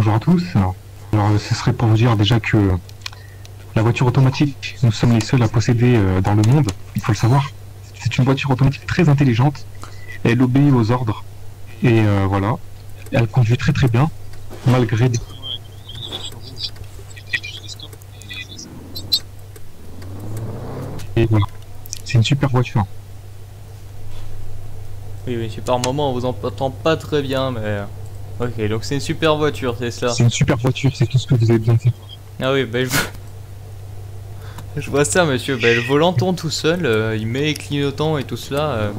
bonjour à tous. Alors, ce serait pour vous dire déjà que la voiture automatique, nous sommes les seuls à posséder dans le monde, il faut le savoir. C'est une voiture automatique très intelligente, elle obéit aux ordres, et voilà, elle conduit très très bien, malgré des... Et voilà, c'est une super voiture. Oui, oui, par moment on vous entend pas très bien, mais... Ok, donc c'est une super voiture, c'est ça? C'est une super voiture, c'est tout ce que vous avez besoin de faire. Ah oui, bah je vois ça, monsieur. Bah, le volant tourne tout seul, il met les clignotants et tout cela.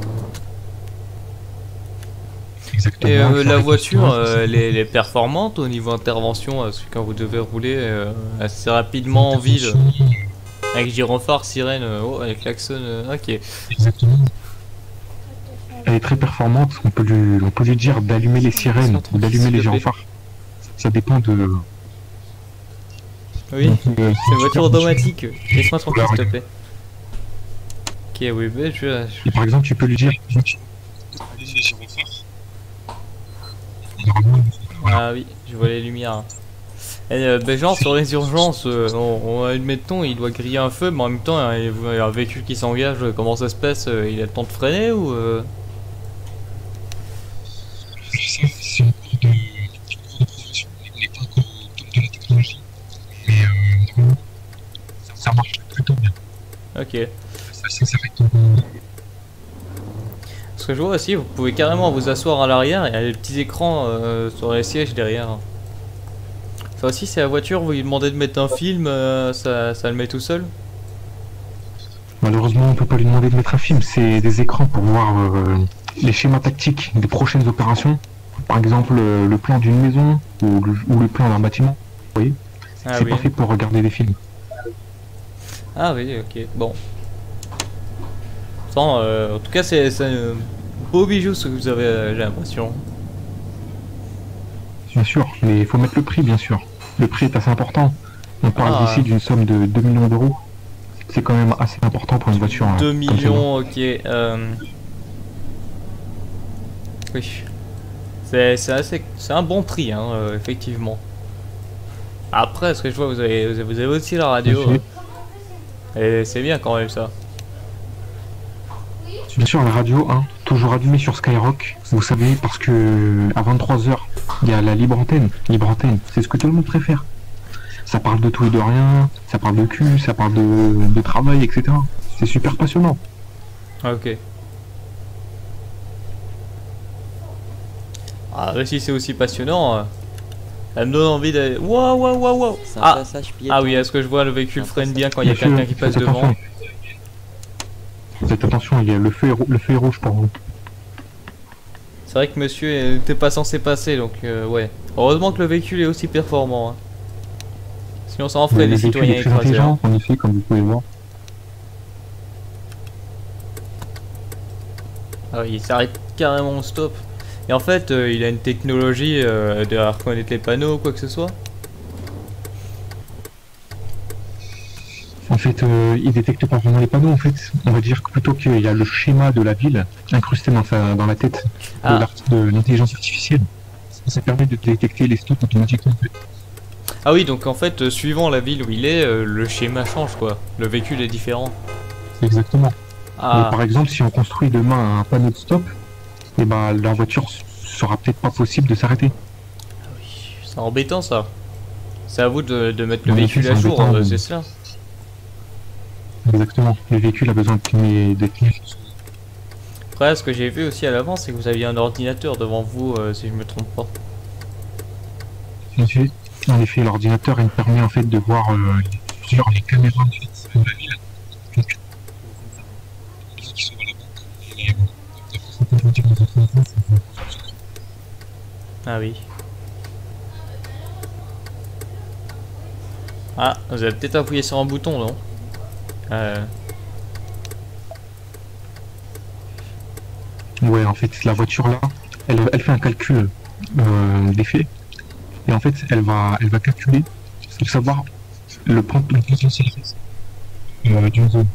Exactement. Et la voiture, elle est performante au niveau intervention, parce que quand vous devez rouler assez rapidement en ville, avec gyrophare, sirène, oh, avec klaxon, ok. Exactement. Elle est très performante, on peut lui dire d'allumer les sirènes ou d'allumer les gyrophares. Ça dépend de... Oui, c'est une voiture automatique. Laisse-moi tranquille, s'il te plaît. Ok, oui, bah, Et par exemple, tu peux lui dire... Ah oui, je vois les lumières. Et ben genre sur les urgences, admettons il doit griller un feu, mais en même temps il y a un véhicule qui s'engage, comment ça se passe? Il a le temps de freiner ou C'est en cours de préparation, il n'est pas encore au top de la technologie, mais ça marche plutôt bien. Ok. Ça s'arrête au... Parce que je vois aussi, vous pouvez carrément vous asseoir à l'arrière et il y a des petits écrans sur les sièges derrière. Ça aussi c'est la voiture, vous lui demandez de mettre un film, ça le met tout seul? Malheureusement, on peut pas lui demander de mettre un film, c'est des écrans pour voir les schémas tactiques des prochaines opérations. Par exemple, le plan d'une maison ou le plan d'un bâtiment. Vous voyez, Ah, c'est oui. pas fait pour regarder des films. Ah oui, ok, bon. En tout cas c'est un beau bijou ce que vous avez, j'ai l'impression. Bien sûr, mais il faut mettre le prix, bien sûr. Le prix est assez important. On parle ici d'une somme de 2 millions d'euros. C'est quand même assez important pour une voiture. 2 millions, ok. Oui. C'est un bon prix, hein, effectivement. Après, ce que je vois, vous avez aussi la radio. Et c'est bien quand même ça. Bien sûr, la radio, hein, toujours allumée sur Skyrock. Vous savez, parce que à 23 h, il y a la libre antenne. Libre antenne, c'est ce que tout le monde préfère. Ça parle de tout et de rien, ça parle de cul, ça parle de travail, etc. C'est super passionnant. Ok. Ah, mais si c'est aussi passionnant, ça me donne envie d'aller. Waouh, waouh, waouh, waouh! Ah oui, est-ce que je vois le véhicule freine bien quand il y a quelqu'un qui passe devant? Faites attention, il y a le feu est rouge pour vous. C'est vrai que monsieur n'était pas censé passer, donc ouais. Heureusement que le véhicule est aussi performant. Hein. Sinon ça en ferait des citoyens écrasés. En effet, comme vous pouvez voir. Ah oui, il s'arrête carrément au stop. Et en fait, il a une technologie de reconnaître les panneaux ou quoi que ce soit. En fait, il détecte pas vraiment les panneaux. En fait, on va dire que plutôt qu'il y a le schéma de la ville incrusté dans la tête de l'intelligence artificielle. Ça permet de détecter les stops automatiquement. En fait. Ah oui, donc en fait, suivant la ville où il est, le schéma change quoi. Le véhicule est différent. Exactement. Ah. Mais par exemple, si on construit demain un panneau de stop, et ben la voiture sera peut-être pas possible de s'arrêter. Ah oui, c'est embêtant ça. C'est à vous de mettre le véhicule à jour, c'est cela. Exactement, le véhicule a besoin d'être mis. Après, ce que j'ai vu aussi à l'avant, c'est que vous aviez un ordinateur devant vous, si je me trompe pas. En effet, l'ordinateur il permet en fait de voir les caméras de la ville. Donc, qui sont à la banque. Ah oui. Ah, vous avez peut-être appuyé sur un bouton, non? Ouais, en fait, la voiture là, elle fait un calcul d'effet. Et en fait, elle va calculer pour savoir le potentiel d'une zone.